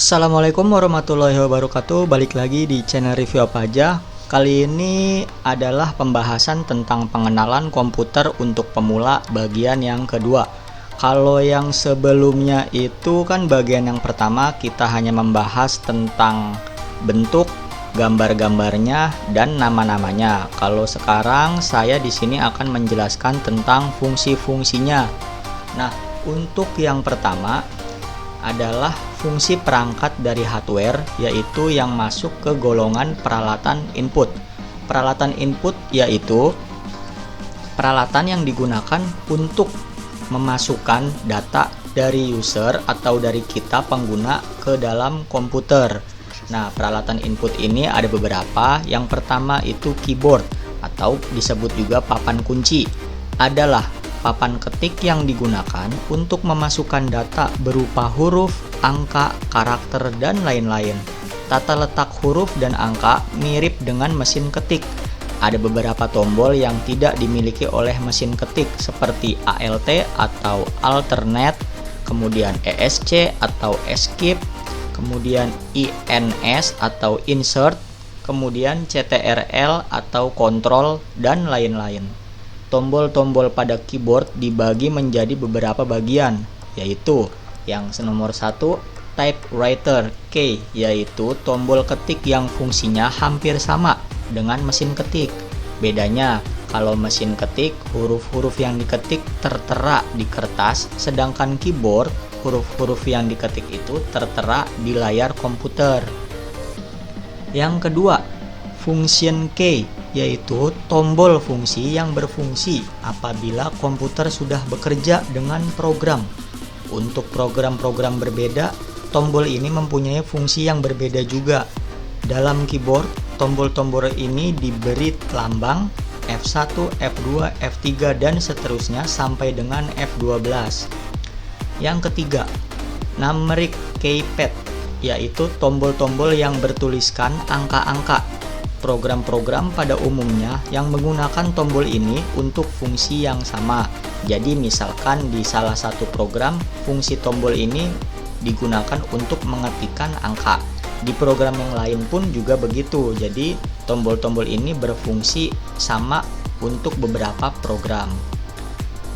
Assalamualaikum warahmatullahi wabarakatuh. Balik lagi di channel review apa aja. Kali ini adalah pembahasan tentang pengenalan komputer untuk pemula bagian yang kedua. Kalau yang sebelumnya itu kan bagian yang pertama kita hanya membahas tentang bentuk, gambar-gambarnya dan nama-namanya. Kalau sekarang saya di sini akan menjelaskan tentang fungsi-fungsinya. Nah, untuk yang pertama adalah fungsi perangkat dari hardware, yaitu yang masuk ke golongan peralatan input. Peralatan input yaitu peralatan yang digunakan untuk memasukkan data dari user atau dari kita pengguna ke dalam komputer. Nah, peralatan input ini ada beberapa. Yang pertama itu keyboard atau disebut juga papan kunci. Adalah papan ketik yang digunakan untuk memasukkan data berupa huruf, angka, karakter, dan lain-lain. Tata letak huruf dan angka mirip dengan mesin ketik. Ada beberapa tombol yang tidak dimiliki oleh mesin ketik seperti ALT atau alternate, kemudian ESC atau escape, kemudian INS atau insert, kemudian CTRL atau control, dan lain-lain. Tombol-tombol pada keyboard dibagi menjadi beberapa bagian, yaitu yang nomor 1 typewriter key, yaitu tombol ketik yang fungsinya hampir sama dengan mesin ketik. Bedanya, kalau mesin ketik huruf-huruf yang diketik tertera di kertas, sedangkan keyboard huruf-huruf yang diketik itu tertera di layar komputer. Yang kedua, function key, yaitu tombol fungsi yang berfungsi apabila komputer sudah bekerja dengan program. Untuk program-program berbeda, tombol ini mempunyai fungsi yang berbeda juga. Dalam keyboard, tombol-tombol ini diberi lambang F1, F2, F3, dan seterusnya sampai dengan F12. Yang ketiga, numeric keypad, yaitu tombol-tombol yang bertuliskan angka-angka. Program-program pada umumnya yang menggunakan tombol ini untuk fungsi yang sama. Jadi misalkan di salah satu program fungsi tombol ini digunakan untuk mengetikkan angka. Di program yang lain pun juga begitu. Jadi tombol-tombol ini berfungsi sama untuk beberapa program.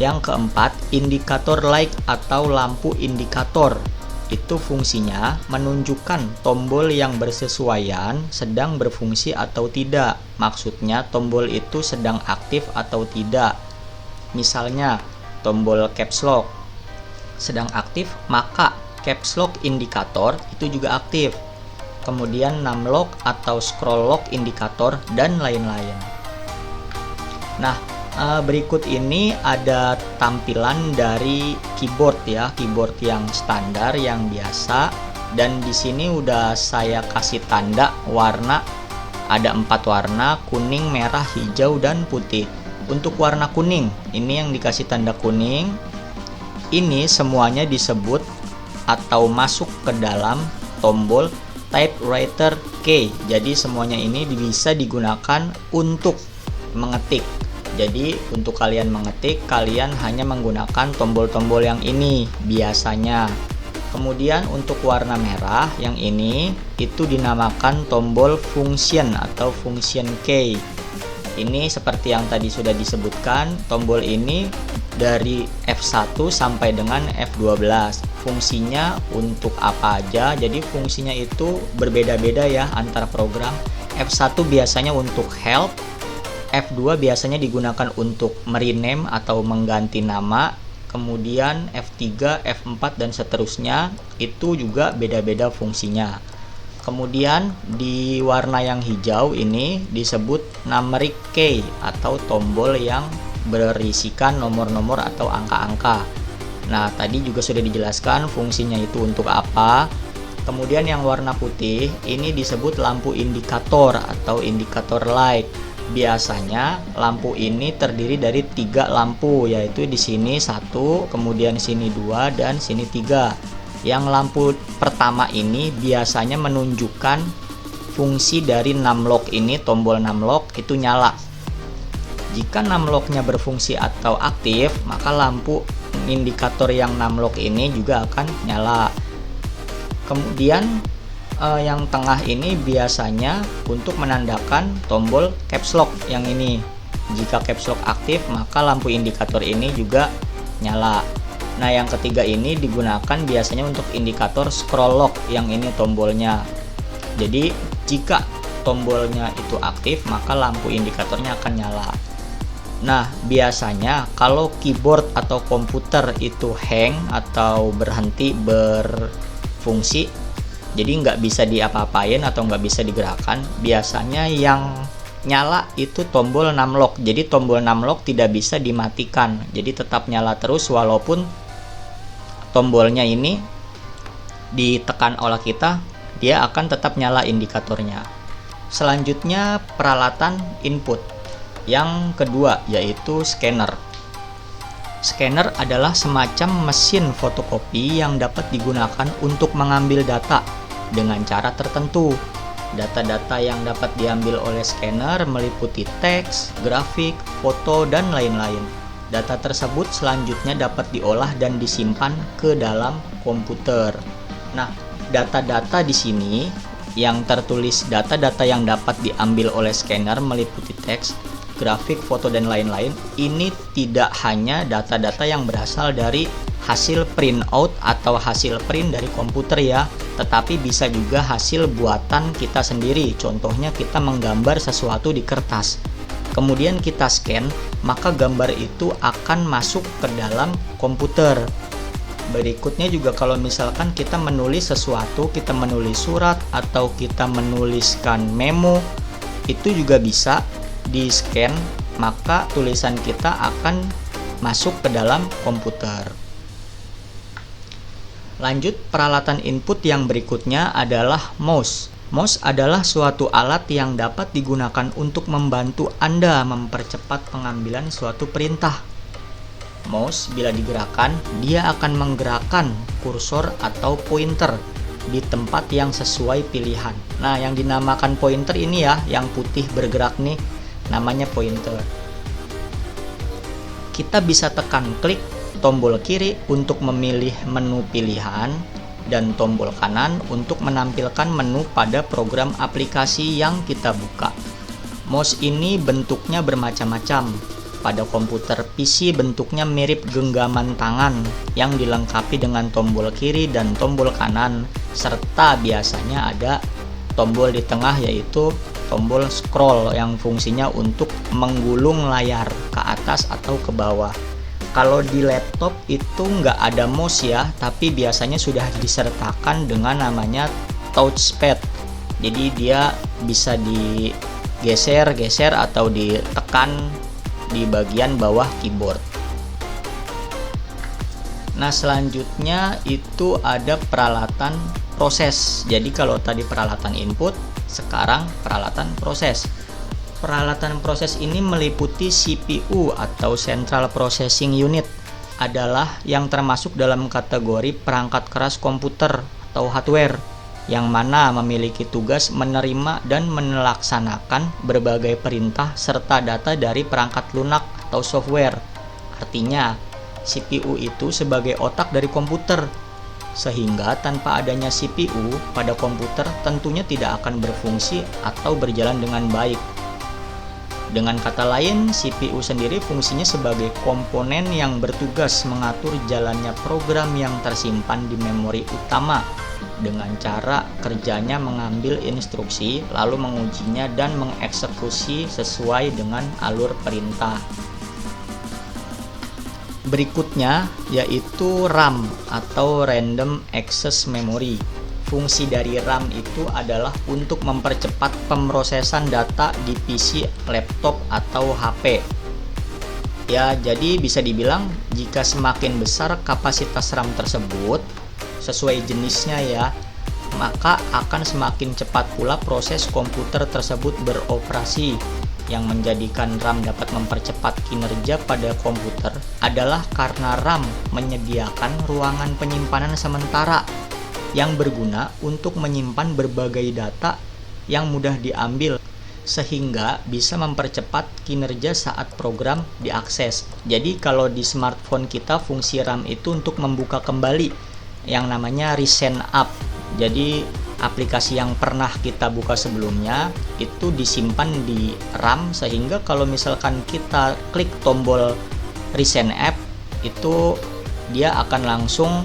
Yang keempat, indikator light atau lampu indikator. Itu fungsinya menunjukkan tombol yang bersesuaian sedang berfungsi atau tidak. Maksudnya tombol itu sedang aktif atau tidak. Misalnya tombol caps lock sedang aktif, maka caps lock indikator itu juga aktif. Kemudian numlock atau scroll lock indikator dan lain-lain. Nah, berikut ini ada tampilan dari keyboard ya, keyboard yang standar yang biasa, dan di sini udah saya kasih tanda warna. Ada 4 warna: kuning, merah, hijau, dan putih. Untuk warna kuning, ini yang dikasih tanda kuning, ini semuanya disebut atau masuk ke dalam tombol typewriter key. Jadi semuanya ini bisa digunakan untuk mengetik. Jadi untuk kalian mengetik, kalian hanya menggunakan tombol-tombol yang ini biasanya. Kemudian untuk warna merah yang ini itu dinamakan tombol function atau function key. Ini seperti yang tadi sudah disebutkan, tombol ini dari F1 sampai dengan F12. Fungsinya untuk apa aja? Jadi fungsinya itu berbeda-beda ya antar program. F1 biasanya untuk help, F2 biasanya digunakan untuk merename atau mengganti nama, kemudian F3, F4, dan seterusnya itu juga beda-beda fungsinya. Kemudian di warna yang hijau ini disebut numeric key atau tombol yang berisikan nomor-nomor atau angka-angka. Nah, tadi juga sudah dijelaskan fungsinya itu untuk apa. Kemudian yang warna putih ini disebut lampu indikator atau indikator light. Biasanya lampu ini terdiri dari 3 lampu, yaitu di sini 1, kemudian sini 2, dan sini 3. Yang lampu pertama ini biasanya menunjukkan fungsi dari numlock ini, tombol numlock itu nyala. Jika numlocknya berfungsi atau aktif, maka lampu indikator yang numlock ini juga akan nyala. Kemudian yang tengah ini biasanya untuk menandakan tombol caps lock yang ini. Jika caps lock aktif, maka lampu indikator ini juga nyala. Nah, yang ketiga ini digunakan biasanya untuk indikator scroll lock yang ini tombolnya. Jadi jika tombolnya itu aktif, maka lampu indikatornya akan nyala. Nah, biasanya kalau keyboard atau komputer itu hang atau berhenti berfungsi, jadi nggak bisa diapa-apain atau nggak bisa digerakkan, biasanya yang nyala itu tombol numlock. Jadi tombol numlock tidak bisa dimatikan, jadi tetap nyala terus walaupun tombolnya ini ditekan oleh kita, dia akan tetap nyala indikatornya. Selanjutnya peralatan input. Yang kedua yaitu scanner. Scanner adalah semacam mesin fotokopi yang dapat digunakan untuk mengambil data dengan cara tertentu. Data-data yang dapat diambil oleh scanner meliputi teks, grafik, foto, dan lain-lain. Data tersebut selanjutnya dapat diolah dan disimpan ke dalam komputer. Nah, data-data di sini yang tertulis data-data yang dapat diambil oleh scanner meliputi teks, grafik, foto, dan lain-lain. Ini tidak hanya data-data yang berasal dari hasil printout atau hasil print dari komputer ya, tetapi bisa juga hasil buatan kita sendiri. Contohnya kita menggambar sesuatu di kertas, kemudian kita scan, maka gambar itu akan masuk ke dalam komputer. Berikutnya juga kalau misalkan kita menulis sesuatu, kita menulis surat atau kita menuliskan memo, itu juga bisa di scan, maka tulisan kita akan masuk ke dalam komputer. Lanjut, peralatan input yang berikutnya adalah mouse. Mouse adalah suatu alat yang dapat digunakan untuk membantu Anda mempercepat pengambilan suatu perintah. Mouse bila digerakkan, dia akan menggerakkan kursor atau pointer di tempat yang sesuai pilihan. Nah, yang dinamakan pointer ini ya, yang putih bergerak nih, namanya pointer. Kita bisa tekan klik tombol kiri untuk memilih menu pilihan dan tombol kanan untuk menampilkan menu pada program aplikasi yang kita buka. Mouse ini bentuknya bermacam-macam. Pada komputer PC bentuknya mirip genggaman tangan yang dilengkapi dengan tombol kiri dan tombol kanan, serta biasanya ada tombol di tengah yaitu tombol scroll yang fungsinya untuk menggulung layar ke atas atau ke bawah. Kalau di laptop itu nggak ada mouse ya, tapi biasanya sudah disertakan dengan namanya touchpad. Jadi dia bisa digeser-geser atau ditekan di bagian bawah keyboard. Nah, selanjutnya itu ada peralatan proses. Jadi kalau tadi peralatan input, sekarang peralatan proses. Peralatan proses ini meliputi CPU atau Central Processing Unit, adalah yang termasuk dalam kategori perangkat keras komputer atau hardware, yang mana memiliki tugas menerima dan melaksanakan berbagai perintah serta data dari perangkat lunak atau software. Artinya, CPU itu sebagai otak dari komputer, sehingga tanpa adanya CPU pada komputer tentunya tidak akan berfungsi atau berjalan dengan baik. Dengan kata lain, CPU sendiri fungsinya sebagai komponen yang bertugas mengatur jalannya program yang tersimpan di memori utama dengan cara kerjanya mengambil instruksi, lalu mengujinya dan mengeksekusi sesuai dengan alur perintah. Berikutnya yaitu RAM atau Random Access Memory. Fungsi dari RAM itu adalah untuk mempercepat pemrosesan data di PC, laptop, atau HP. Ya, jadi bisa dibilang jika semakin besar kapasitas RAM tersebut, sesuai jenisnya ya, maka akan semakin cepat pula proses komputer tersebut beroperasi. Yang menjadikan RAM dapat mempercepat kinerja pada komputer adalah karena RAM menyediakan ruangan penyimpanan sementara yang berguna untuk menyimpan berbagai data yang mudah diambil, sehingga bisa mempercepat kinerja saat program diakses. Jadi kalau di smartphone kita fungsi RAM itu untuk membuka kembali yang namanya resend up. Jadi aplikasi yang pernah kita buka sebelumnya itu disimpan di RAM, sehingga kalau misalkan kita klik tombol Recent App itu dia akan langsung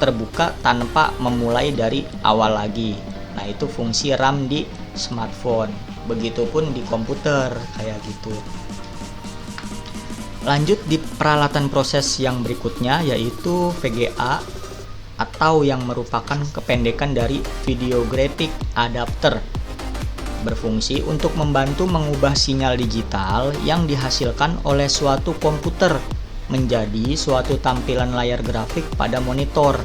terbuka tanpa memulai dari awal lagi. Nah, itu fungsi RAM di smartphone. Begitupun di komputer kayak gitu. Lanjut di peralatan proses yang berikutnya, yaitu VGA atau yang merupakan kependekan dari Video Graphic Adapter. Berfungsi untuk membantu mengubah sinyal digital yang dihasilkan oleh suatu komputer menjadi suatu tampilan layar grafik pada monitor.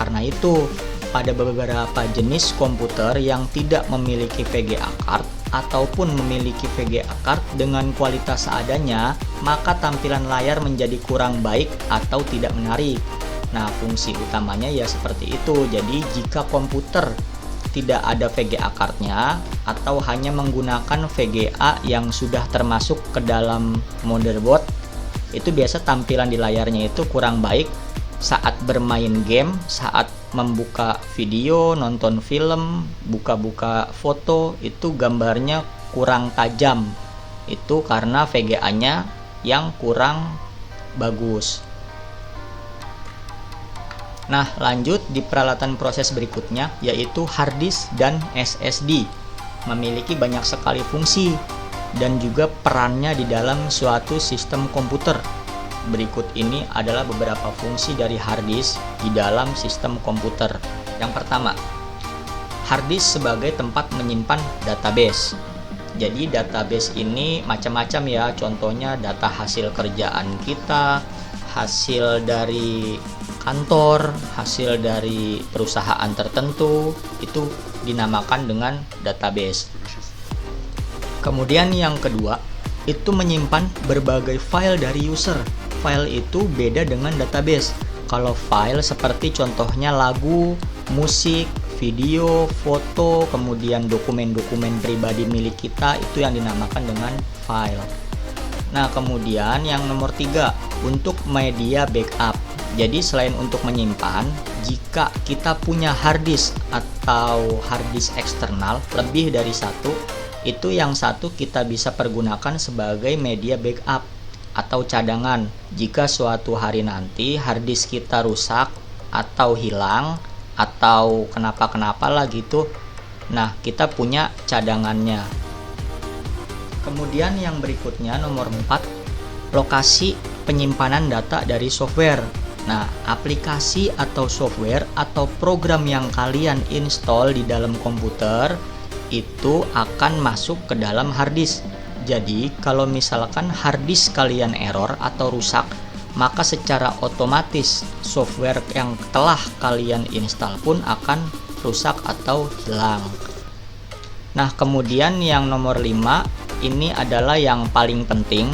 Karena itu, pada beberapa jenis komputer yang tidak memiliki VGA card ataupun memiliki VGA card dengan kualitas seadanya, maka tampilan layar menjadi kurang baik atau tidak menarik. Nah, fungsi utamanya ya seperti itu. Jadi jika komputer tidak ada VGA card-nya atau hanya menggunakan VGA yang sudah termasuk ke dalam motherboard, itu biasa tampilan di layarnya itu kurang baik saat bermain game, saat membuka video, nonton film, buka-buka foto, itu gambarnya kurang tajam. Itu karena VGA-nya yang kurang bagus. Nah, lanjut di peralatan proses berikutnya, yaitu hard disk dan SSD. Memiliki banyak sekali fungsi dan juga perannya di dalam suatu sistem komputer. Berikut ini adalah beberapa fungsi dari hard disk di dalam sistem komputer. Yang pertama, hard disk sebagai tempat menyimpan database. Jadi database ini macam-macam ya, contohnya data hasil kerjaan kita, hasil dari kantor, hasil dari perusahaan tertentu, itu dinamakan dengan database. Kemudian yang kedua, itu menyimpan berbagai file dari user. File itu beda dengan database. Kalau file seperti contohnya lagu, musik, video, foto, kemudian dokumen-dokumen pribadi milik kita, itu yang dinamakan dengan file. Nah, kemudian yang nomor 3, untuk media backup. Jadi selain untuk menyimpan, jika kita punya hard disk atau hard disk eksternal lebih dari satu, itu yang satu kita bisa pergunakan sebagai media backup atau cadangan. Jika suatu hari nanti hard disk kita rusak atau hilang atau kenapa-kenapa lah gitu, nah kita punya cadangannya. Kemudian yang berikutnya nomor 4, lokasi penyimpanan data dari software. Nah, aplikasi atau software atau program yang kalian install di dalam komputer itu akan masuk ke dalam hard disk. Jadi, kalau misalkan hard disk kalian error atau rusak, maka secara otomatis software yang telah kalian install pun akan rusak atau hilang. Nah, kemudian yang nomor 5, ini adalah yang paling penting,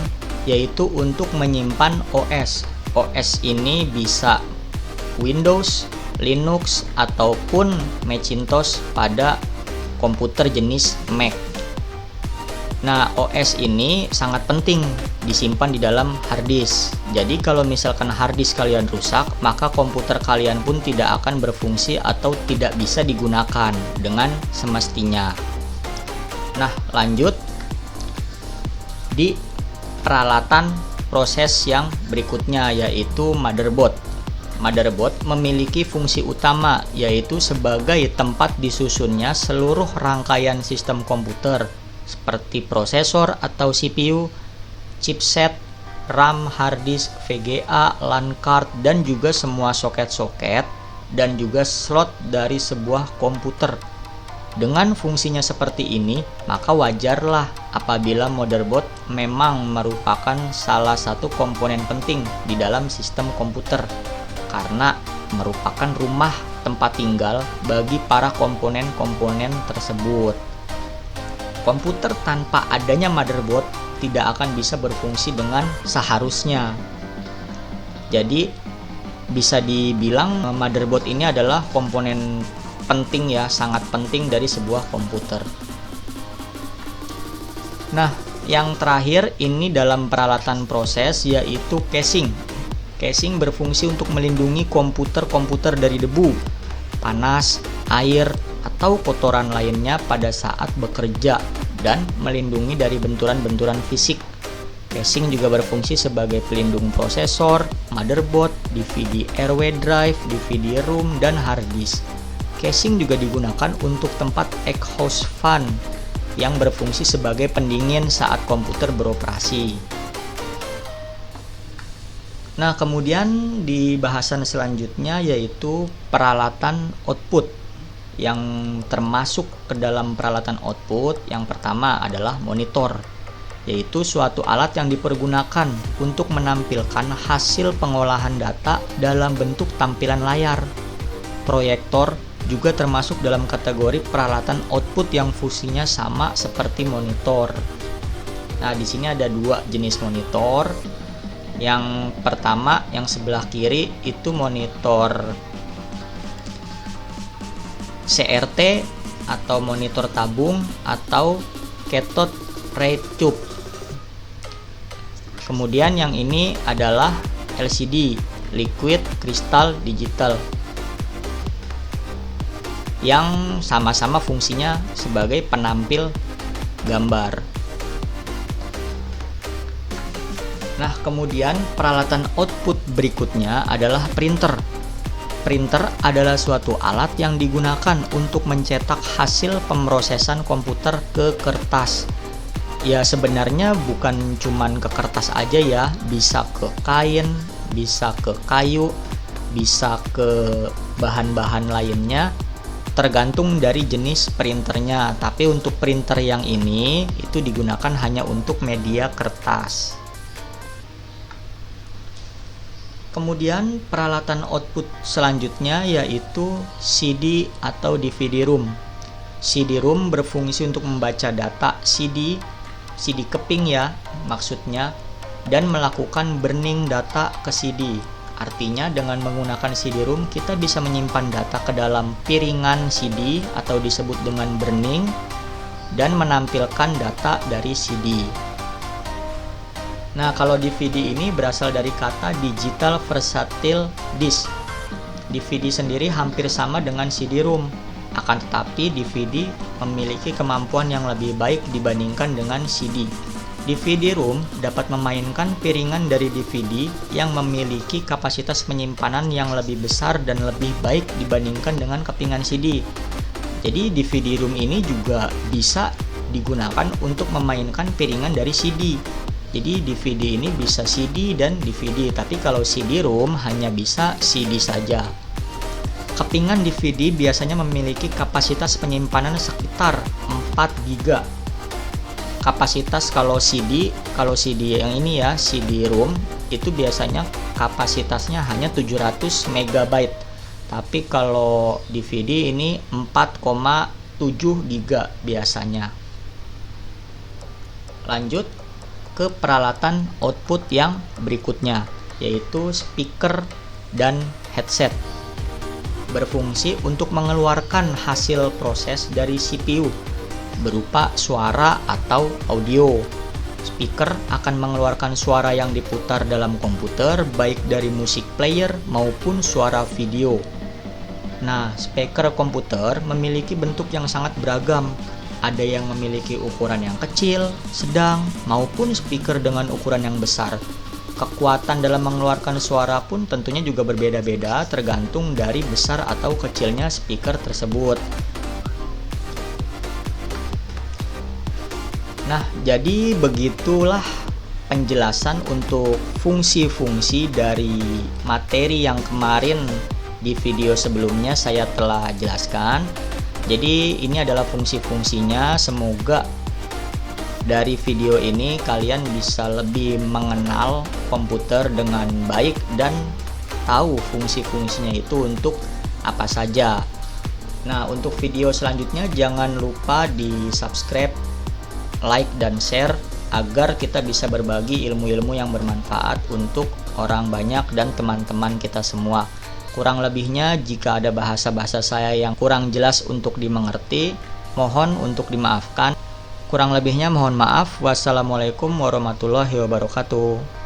yaitu untuk menyimpan OS. OS ini bisa Windows, Linux, ataupun Macintosh pada komputer jenis Mac. Nah, OS ini sangat penting disimpan di dalam hard disk. Jadi kalau misalkan hard disk kalian rusak, maka komputer kalian pun tidak akan berfungsi atau tidak bisa digunakan dengan semestinya. Nah, lanjut di peralatan proses yang berikutnya, yaitu motherboard. Motherboard memiliki fungsi utama, yaitu sebagai tempat disusunnya seluruh rangkaian sistem komputer seperti prosesor atau CPU, chipset, RAM, hard disk, VGA, LAN card, dan juga semua soket-soket dan juga slot dari sebuah komputer. Dengan fungsinya seperti ini, maka wajarlah apabila motherboard memang merupakan salah satu komponen penting di dalam sistem komputer, karena merupakan rumah tempat tinggal bagi para komponen-komponen tersebut. Komputer tanpa adanya motherboard tidak akan bisa berfungsi dengan seharusnya. Jadi bisa dibilang motherboard ini adalah komponen penting ya, sangat penting dari sebuah komputer. Nah, yang terakhir ini dalam peralatan proses, yaitu casing. Casing berfungsi untuk melindungi komputer-komputer dari debu. panas, air, atau kotoran lainnya pada saat bekerja dan melindungi dari benturan-benturan fisik. Casing juga berfungsi sebagai pelindung prosesor, motherboard, DVD airway drive, DVD room, dan hard disk. Casing juga digunakan untuk tempat exhaust fan yang berfungsi sebagai pendingin saat komputer beroperasi. Nah, kemudian di bahasan selanjutnya yaitu peralatan output. Yang termasuk ke dalam peralatan output yang pertama adalah monitor, yaitu suatu alat yang dipergunakan untuk menampilkan hasil pengolahan data dalam bentuk tampilan layar. Proyektor juga termasuk dalam kategori peralatan output yang fungsinya sama seperti monitor. Nah, di sini ada dua jenis monitor. Yang pertama, yang sebelah kiri itu monitor CRT atau monitor tabung atau cathode ray tube. Kemudian yang ini adalah LCD, liquid crystal digital, yang sama-sama fungsinya sebagai penampil gambar. Nah, kemudian peralatan output berikutnya adalah printer. Printer adalah suatu alat yang digunakan untuk mencetak hasil pemrosesan komputer ke kertas. Ya, sebenarnya bukan cuman ke kertas aja ya, bisa ke kain, bisa ke kayu, bisa ke bahan-bahan lainnya, tergantung dari jenis printernya. Tapi untuk printer yang ini itu digunakan hanya untuk media kertas. Kemudian peralatan output selanjutnya yaitu CD atau DVD room. CD room berfungsi untuk membaca data CD keping ya maksudnya, dan melakukan burning data ke CD. Artinya dengan menggunakan CD room kita bisa menyimpan data ke dalam piringan CD atau disebut dengan burning dan menampilkan data dari CD. Nah, kalau DVD ini berasal dari kata Digital Versatile Disc. DVD sendiri hampir sama dengan CD-ROM, akan tetapi DVD memiliki kemampuan yang lebih baik dibandingkan dengan CD. DVD-ROM dapat memainkan piringan dari DVD yang memiliki kapasitas penyimpanan yang lebih besar dan lebih baik dibandingkan dengan kepingan CD. Jadi DVD-ROM ini juga bisa digunakan untuk memainkan piringan dari CD. Jadi DVD ini bisa CD dan DVD, tapi kalau CD-ROM hanya bisa CD saja. Kepingan DVD biasanya memiliki kapasitas penyimpanan sekitar 4 GB. Kapasitas kalau CD yang ini ya, CD-ROM itu biasanya kapasitasnya hanya 700 MB. Tapi kalau DVD ini 4,7 GB biasanya. Lanjut ke peralatan output yang berikutnya, yaitu speaker dan headset. Berfungsi untuk mengeluarkan hasil proses dari CPU berupa suara atau audio. Speaker akan mengeluarkan suara yang diputar dalam komputer, baik dari musik player maupun suara video. Nah, speaker komputer memiliki bentuk yang sangat beragam. Ada yang memiliki ukuran yang kecil, sedang, maupun speaker dengan ukuran yang besar. Kekuatan dalam mengeluarkan suara pun tentunya juga berbeda-beda tergantung dari besar atau kecilnya speaker tersebut. Nah, jadi begitulah penjelasan untuk fungsi-fungsi dari materi yang kemarin di video sebelumnya saya telah jelaskan. Jadi ini adalah fungsi-fungsinya. Semoga dari video ini kalian bisa lebih mengenal komputer dengan baik dan tahu fungsi-fungsinya itu untuk apa saja. Nah, untuk video selanjutnya jangan lupa di subscribe, like, dan share agar kita bisa berbagi ilmu-ilmu yang bermanfaat untuk orang banyak dan teman-teman kita semua. Kurang lebihnya, jika ada bahasa-bahasa saya yang kurang jelas untuk dimengerti, mohon untuk dimaafkan. Kurang lebihnya mohon maaf. Wassalamualaikum warahmatullahi wabarakatuh.